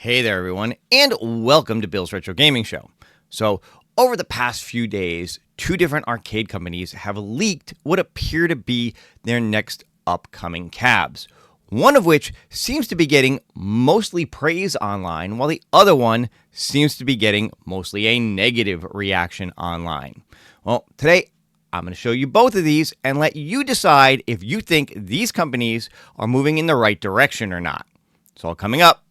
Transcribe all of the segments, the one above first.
Hey there, everyone, and welcome to Bill's Retro Gaming Show. So, over the past few days, two different arcade companies have leaked what appear to be their next upcoming cabs. One of which seems to be getting mostly praise online, while the other one seems to be getting mostly a negative reaction online. Well, today I'm going to show you both of these and let you decide if you think these companies are moving in the right direction or not. It's all coming up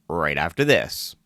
right after this.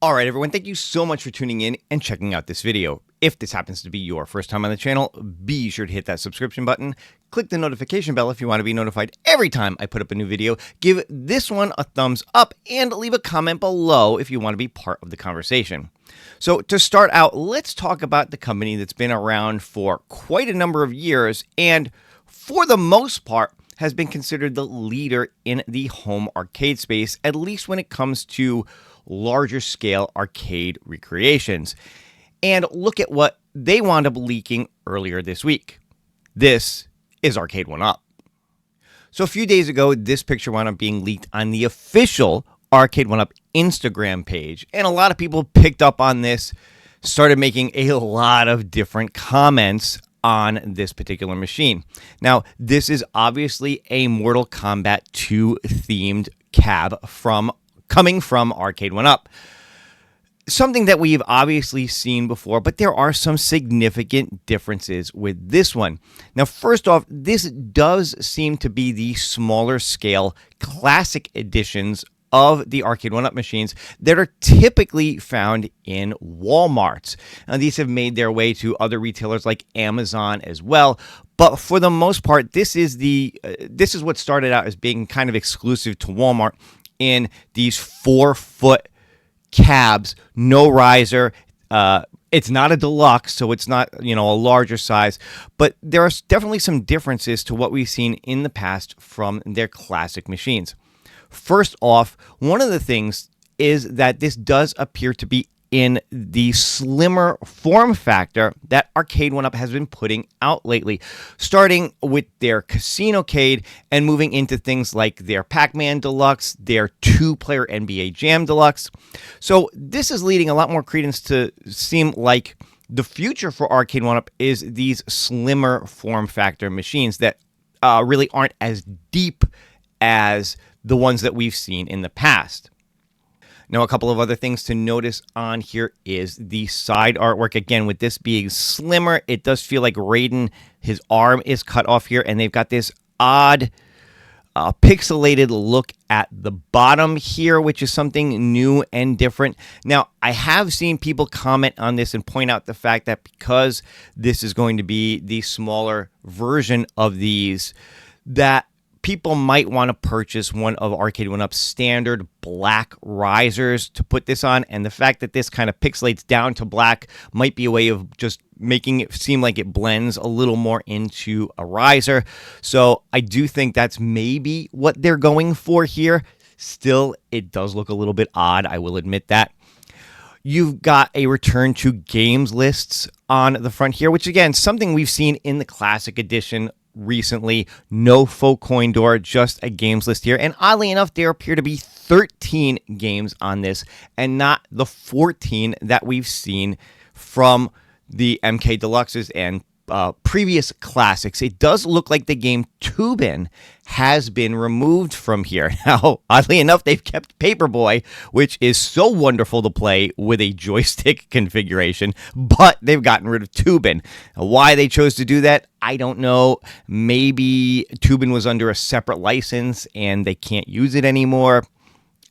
All right, everyone, thank you so much for tuning in and checking out this video. If this happens to be your first time on the channel, be sure to hit that subscription button. Click the notification bell if you want to be notified every time I put up a new video. Give this one a thumbs up and leave a comment below if you want to be part of the conversation. So to start out, let's talk about the company that's been around for quite a number of years and for the most part has been considered the leader in the home arcade space, at least when it comes to larger scale arcade recreations. And look at what they wound up leaking earlier this week. This is Arcade1Up. So a few days ago, this picture wound up being leaked on the official Arcade1Up Instagram page. And a lot of people picked up on this, started making a lot of different comments on this particular machine. Now, this is obviously a Mortal Kombat 2 themed cab coming from Arcade1Up. Something that we've obviously seen before, but there are some significant differences with this one. Now, first off, this does seem to be the smaller scale classic editions of the Arcade1Up machines that are typically found in Walmarts. Now, these have made their way to other retailers like Amazon as well, but for the most part, this is what started out as being kind of exclusive to Walmart in these 4-foot cabs, no riser. It's not a deluxe, so it's not, a larger size, but there are definitely some differences to what we've seen in the past from their classic machines. First off, one of the things is that this does appear to be in the slimmer form factor that Arcade1Up has been putting out lately, starting with their Casino-cade and moving into things like their Pac-Man Deluxe, their 2-player NBA Jam Deluxe. So this is leading a lot more credence to seem like the future for Arcade1Up is these slimmer form factor machines that really aren't as deep as the ones that we've seen in the past. Now, a couple of other things to notice on here is the side artwork. Again, with this being slimmer, it does feel like Raiden, his arm is cut off here, and they've got this odd pixelated look at the bottom here, which is something new and different. Now, I have seen people comment on this and point out the fact that because this is going to be the smaller version of these, that people might want to purchase one of Arcade1Up's standard black risers to put this on, and the fact that this kind of pixelates down to black might be a way of just making it seem like it blends a little more into a riser. So I do think that's maybe what they're going for here. Still, it does look a little bit odd, I will admit that. You've got a return to games lists on the front here, which again, something we've seen in the Classic Edition recently. No faux coin door, just a games list here. And oddly enough, there appear to be 13 games on this and not the 14 that we've seen from the MK Deluxes and previous classics. It does look like the game Tubin has been removed from here. Now, oddly enough, they've kept Paperboy, which is so wonderful to play with a joystick configuration, but they've gotten rid of Tubin. Why they chose to do that, I don't know. Maybe Tubin was under a separate license and they can't use it anymore.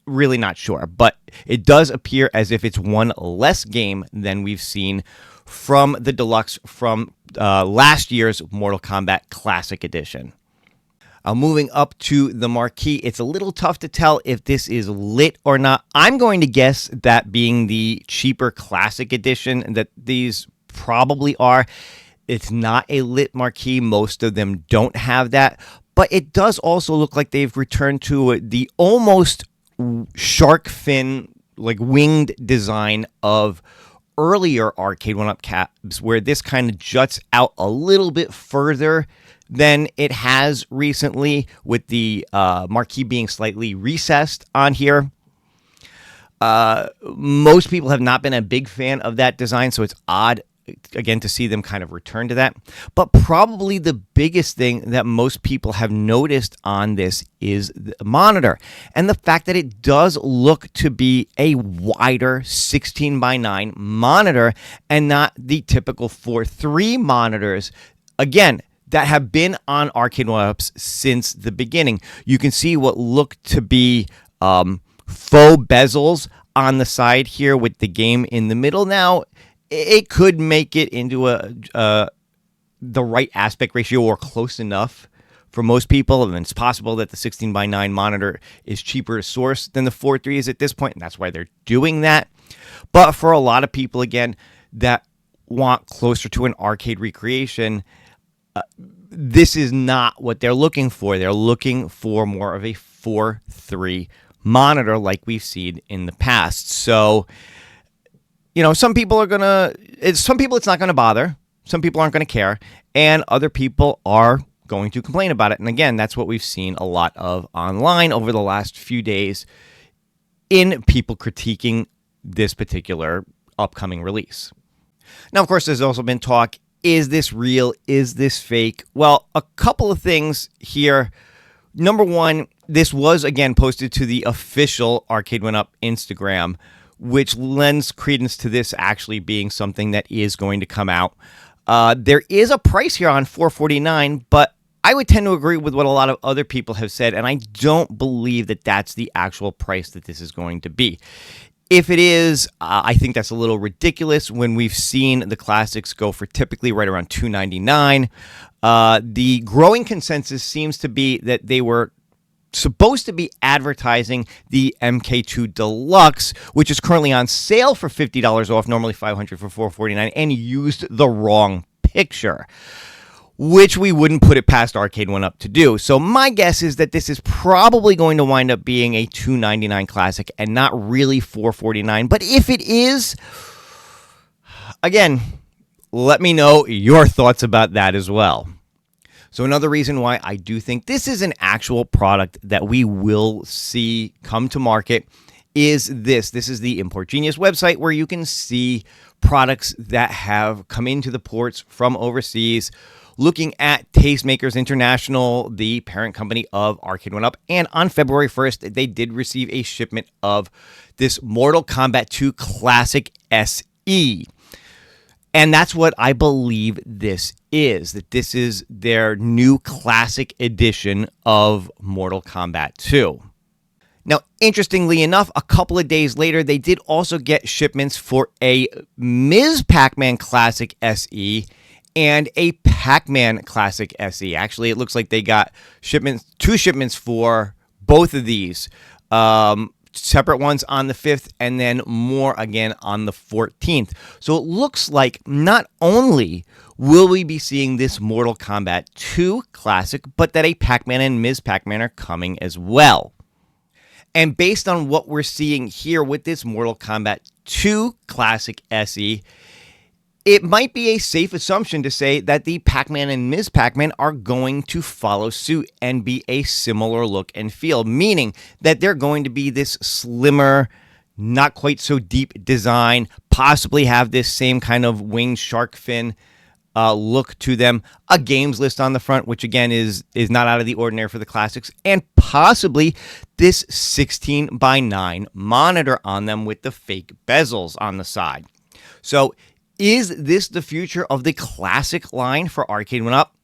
Really not sure, but it does appear as if it's one less game than we've seen from the Deluxe from last year's Mortal Kombat Classic Edition. Moving up to the marquee, it's a little tough to tell if this is lit or not. I'm going to guess that being the cheaper Classic Edition, that these probably are. It's not a lit marquee. Most of them don't have that. But it does also look like they've returned to the almost shark fin like winged design of earlier arcade one-up cabs, where this kind of juts out a little bit further than it has recently, with the marquee being slightly recessed on here. Most people have not been a big fan of that design, so it's odd, again, to see them kind of return to that. But probably the biggest thing that most people have noticed on this is the monitor, and the fact that it does look to be a wider 16:9 monitor and not the typical 4:3 monitors, again, that have been on arcade one-ups since the beginning. You can see what look to be faux bezels on the side here with the game in the middle. Now, it could make it into the right aspect ratio or close enough for most people, and it's possible that the 16:9 monitor is cheaper to source than the 4:3 is at this point, and that's why they're doing that. But for a lot of people, again, that want closer to an arcade recreation, this is not what they're looking for. They're looking for more of a 4:3 monitor like we've seen in the past. So, some people are some people it's not gonna bother. Some people aren't gonna care, and other people are going to complain about it. And again, that's what we've seen a lot of online over the last few days in people critiquing this particular upcoming release. Now, of course, there's also been talk, is this real? Is this fake? Well, a couple of things here. Number one, this was, again, posted to the official Arcade One Up Instagram, which lends credence to this actually being something that is going to come out. There is a price here on $449, but I would tend to agree with what a lot of other people have said, and I don't believe that that's the actual price that this is going to be. If it is, I think that's a little ridiculous when we've seen the classics go for typically right around $299. The growing consensus seems to be that they were supposed to be advertising the MK2 Deluxe, which is currently on sale for $50 off, normally $500 for $449, and used the wrong picture, which we wouldn't put it past Arcade One Up to do. So my guess is that this is probably going to wind up being a $299 classic and not really $449. But if it is, again, let me know your thoughts about that as well. So another reason why I do think this is an actual product that we will see come to market is this. This is the Import Genius website, where you can see products that have come into the ports from overseas. Looking at Tastemakers International, the parent company of Arcade One Up, and on February 1st, they did receive a shipment of this Mortal Kombat 2 Classic SE. And that's what I believe this is, that this is their new classic edition of Mortal Kombat 2. Now, interestingly enough, a couple of days later, they did also get shipments for a Ms. Pac-Man Classic SE and a Pac-Man Classic SE. Actually, it looks like they got two shipments for both of these. Separate ones on the 5th, and then more again on the 14th. So it looks like not only will we be seeing this Mortal Kombat 2 Classic, but that a Pac-Man and Ms. Pac-Man are coming as well. And based on what we're seeing here with this Mortal Kombat 2 Classic SE, it might be a safe assumption to say that the Pac-Man and Ms. Pac-Man are going to follow suit and be a similar look and feel, meaning that they're going to be this slimmer, not quite so deep design, possibly have this same kind of winged shark fin look to them, a games list on the front, which again is not out of the ordinary for the classics, and possibly this 16:9 monitor on them with the fake bezels on the side. So is this the future of the classic line for Arcade One Up?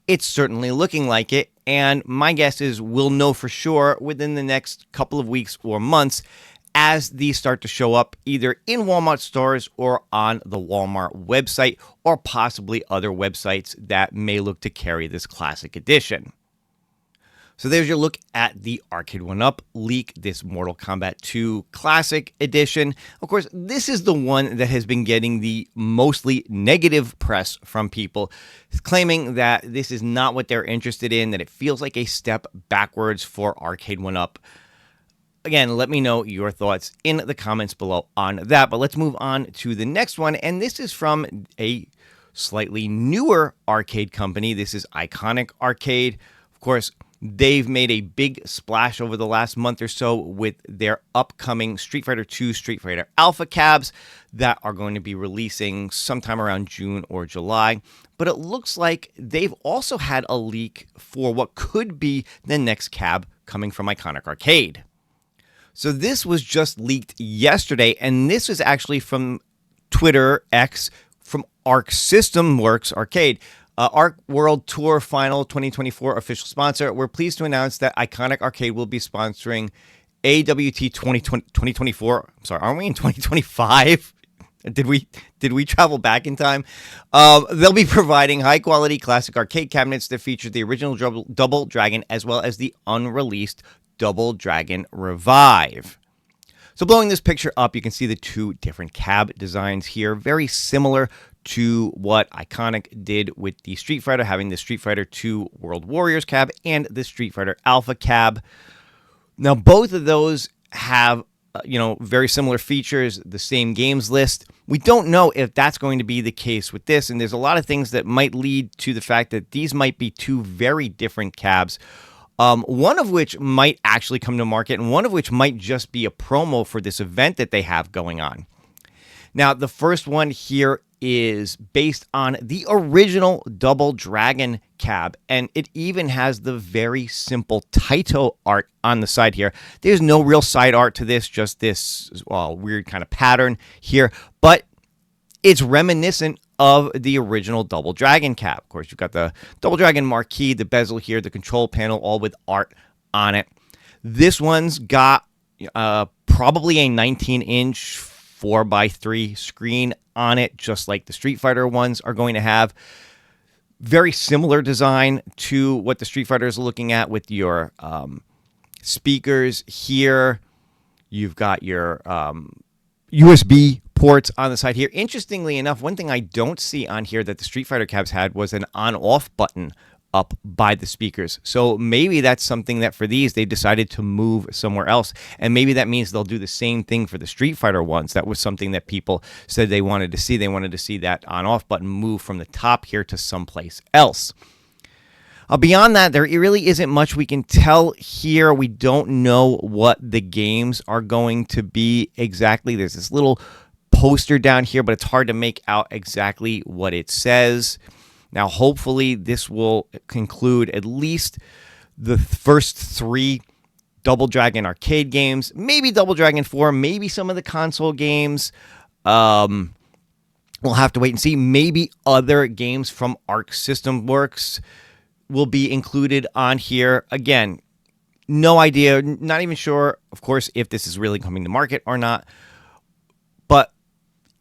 It's certainly looking like it, and my guess is we'll know for sure within the next couple of weeks or months as these start to show up either in Walmart stores or on the Walmart website, or possibly other websites that may look to carry this classic edition. So there's your look at the Arcade One Up leak, this Mortal Kombat 2 Classic Edition. Of course, this is the one that has been getting the mostly negative press from people, claiming that this is not what they're interested in, that it feels like a step backwards for Arcade One Up. again, let me know your thoughts in the comments below on that. But let's move on to the next one. And this is from a slightly newer arcade company. This is Iconic Arcade. Of course, they've made a big splash over the last month or so with their upcoming Street Fighter II Street Fighter Alpha cabs that are going to be releasing sometime around June or July. But it looks like they've also had a leak for what could be the next cab coming from Iconic Arcade. So this was just leaked yesterday, and this is actually from Twitter X from Arc System Works Arcade. Arc World Tour Final 2024 official sponsor. We're pleased to announce that Iconic Arcade will be sponsoring AWT 2024. I'm sorry, aren't we in 2025? Did we travel back in time? They'll be providing high-quality classic arcade cabinets that feature the original Double Dragon as well as the unreleased Double Dragon Revive. So blowing this picture up, you can see the two different cab designs here, very similar to what Iconic did with the Street Fighter, having the Street Fighter II World Warriors cab and the Street Fighter Alpha cab. Now, both of those have, very similar features, the same games list. We don't know if that's going to be the case with this, and there's a lot of things that might lead to the fact that these might be two very different cabs. One of which might actually come to market, and one of which might just be a promo for this event that they have going on. Now, the first one here is based on the original Double Dragon cab, and it even has the very simple Taito art on the side here. There's no real side art to this, just this weird kind of pattern here, but it's reminiscent of the original Double Dragon cab. Of course, you've got the Double Dragon marquee, the bezel here, the control panel, all with art on it. This one's got probably a 19-inch 4x3 screen on it, just like the Street Fighter ones are going to have. Very similar design to what the Street Fighter is looking at with your speakers here. You've got your USB ports on the side here. Interestingly enough, one thing I don't see on here that the Street Fighter cabs had was an on-off button up by the speakers. So maybe that's something that for these, they decided to move somewhere else. And maybe that means they'll do the same thing for the Street Fighter ones. That was something that people said they wanted to see. They wanted to see that on-off button move from the top here to someplace else. Beyond that, there really isn't much we can tell here. We don't know what the games are going to be exactly. There's this little poster down here, but it's hard to make out exactly what it says. Now, hopefully, this will conclude at least the first three Double Dragon arcade games, maybe Double Dragon 4, maybe some of the console games. We'll have to wait and see. Maybe other games from Arc System Works will be included on here. Again, no idea, not even sure, of course, if this is really coming to market or not. But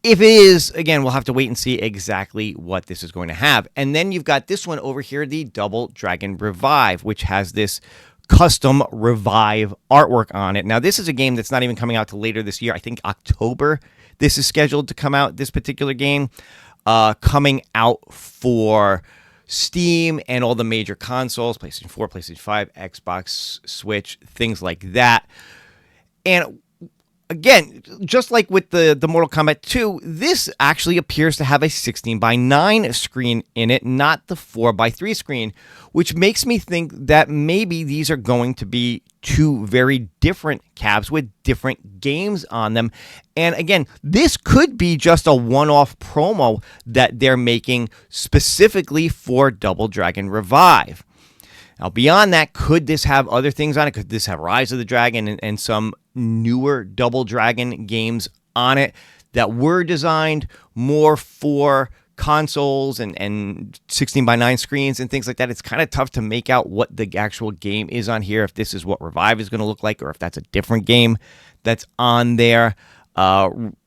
if it is, again, we'll have to wait and see exactly what this is going to have. And then you've got this one over here, the Double Dragon Revive, which has this custom Revive artwork on it. Now, this is a game that's not even coming out till later this year. I think October this is scheduled to come out, this particular game, coming out for Steam and all the major consoles, PlayStation 4, PlayStation 5, Xbox, Switch, things like that. And again, just like with the Mortal Kombat 2, this actually appears to have a 16:9 screen in it, not the 4:3 screen, which makes me think that maybe these are going to be two very different cabs with different games on them. And again, this could be just a one-off promo that they're making specifically for Double Dragon Revive. Now, beyond that, could this have other things on it? Could this have Rise of the Dragon and some newer Double Dragon games on it that were designed more for consoles and 16:9 screens and things like that? It's kind of tough to make out what the actual game is on here, if this is what Revive is going to look like or if that's a different game that's on there.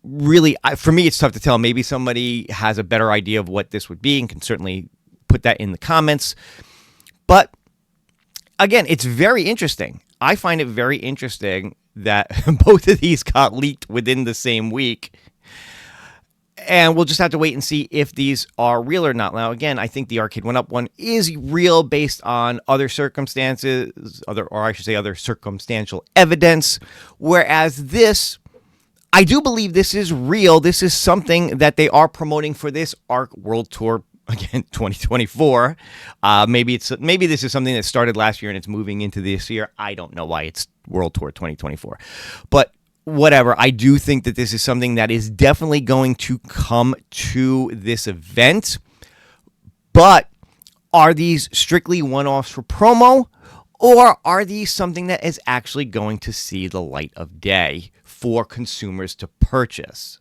Really, for me, it's tough to tell. Maybe somebody has a better idea of what this would be and can certainly put that in the comments. But again, it's very interesting. I find it very interesting that both of these got leaked within the same week. And we'll just have to wait and see if these are real or not. Now, again, I think the Arcade 1-Up one is real based on other circumstances, other circumstantial evidence. Whereas this, I do believe this is real. This is something that they are promoting for this Arc World Tour, again, 2024. Maybe this is something that started last year and it's moving into this year. I don't know why it's World Tour 2024. But whatever, I do think that this is something that is definitely going to come to this event. But are these strictly one-offs for promo, or are these something that is actually going to see the light of day for consumers to purchase?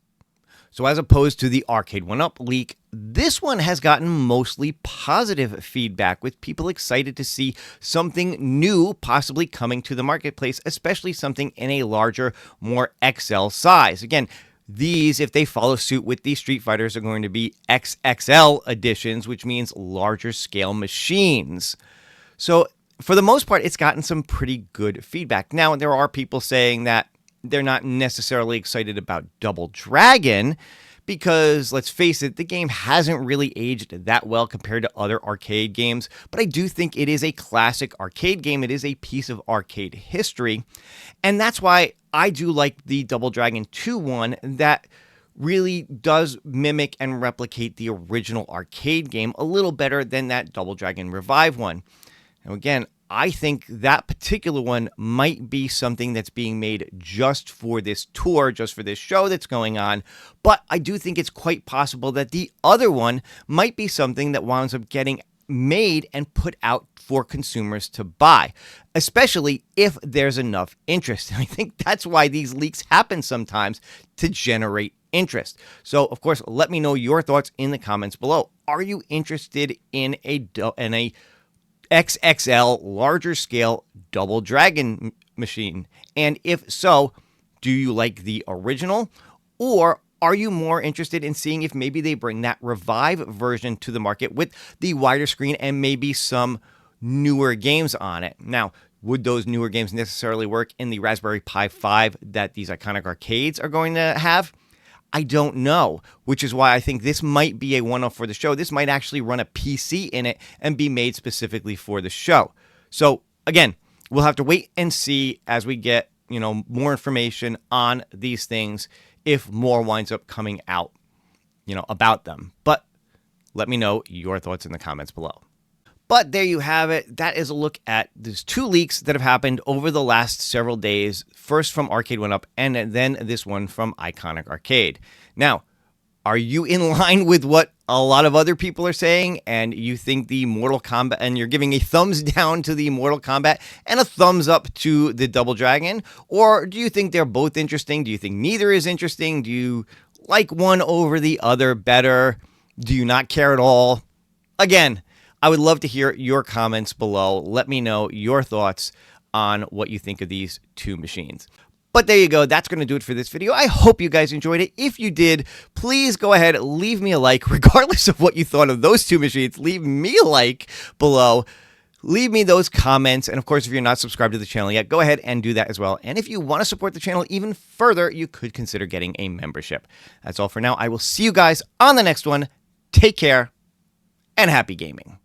So as opposed to the Arcade 1-Up leak, this one has gotten mostly positive feedback, with people excited to see something new possibly coming to the marketplace, especially something in a larger, more XL size. Again, these, if they follow suit with the Street Fighters, are going to be XXL editions, which means larger scale machines. So for the most part, it's gotten some pretty good feedback. Now, there are people saying that they're not necessarily excited about Double Dragon because, let's face it, the game hasn't really aged that well compared to other arcade games. But I do think it is a classic arcade game. It is a piece of arcade history. And that's why I do like the Double Dragon 2 one that really does mimic and replicate the original arcade game a little better than that Double Dragon Revive one. Now, again, I think that particular one might be something that's being made just for this tour, just for this show that's going on. But I do think it's quite possible that the other one might be something that winds up getting made and put out for consumers to buy, especially if there's enough interest. And I think that's why these leaks happen sometimes, to generate interest. So, of course, let me know your thoughts in the comments below. Are you interested in a XXL larger scale Double Dragon machine? And if so, do you like the original, or are you more interested in seeing if maybe they bring that Revive version to the market with the wider screen and maybe some newer games on it? Now, would those newer games necessarily work in the Raspberry Pi 5 that these iconic arcades are going to have? I don't know, which is why I think this might be a one-off for the show. This might actually run a PC in it and be made specifically for the show. So again, we'll have to wait and see as we get, more information on these things, if more winds up coming out, about them. But let me know your thoughts in the comments below. But there you have it. That is a look at these two leaks that have happened over the last several days. First from Arcade 1-Up, and then this one from Iconic Arcade. Now, are you in line with what a lot of other people are saying, and you think the Mortal Kombat, and you're giving a thumbs down to the Mortal Kombat and a thumbs up to the Double Dragon? Or do you think they're both interesting? Do you think neither is interesting? Do you like one over the other better? Do you not care at all? Again, I would love to hear your comments below. Let me know your thoughts on what you think of these two machines. But there you go. That's going to do it for this video. I hope you guys enjoyed it. If you did, please go ahead, leave me a like. Regardless of what you thought of those two machines, leave me a like below. Leave me those comments. And of course, if you're not subscribed to the channel yet, go ahead and do that as well. And if you want to support the channel even further, you could consider getting a membership. That's all for now. I will see you guys on the next one. Take care and happy gaming.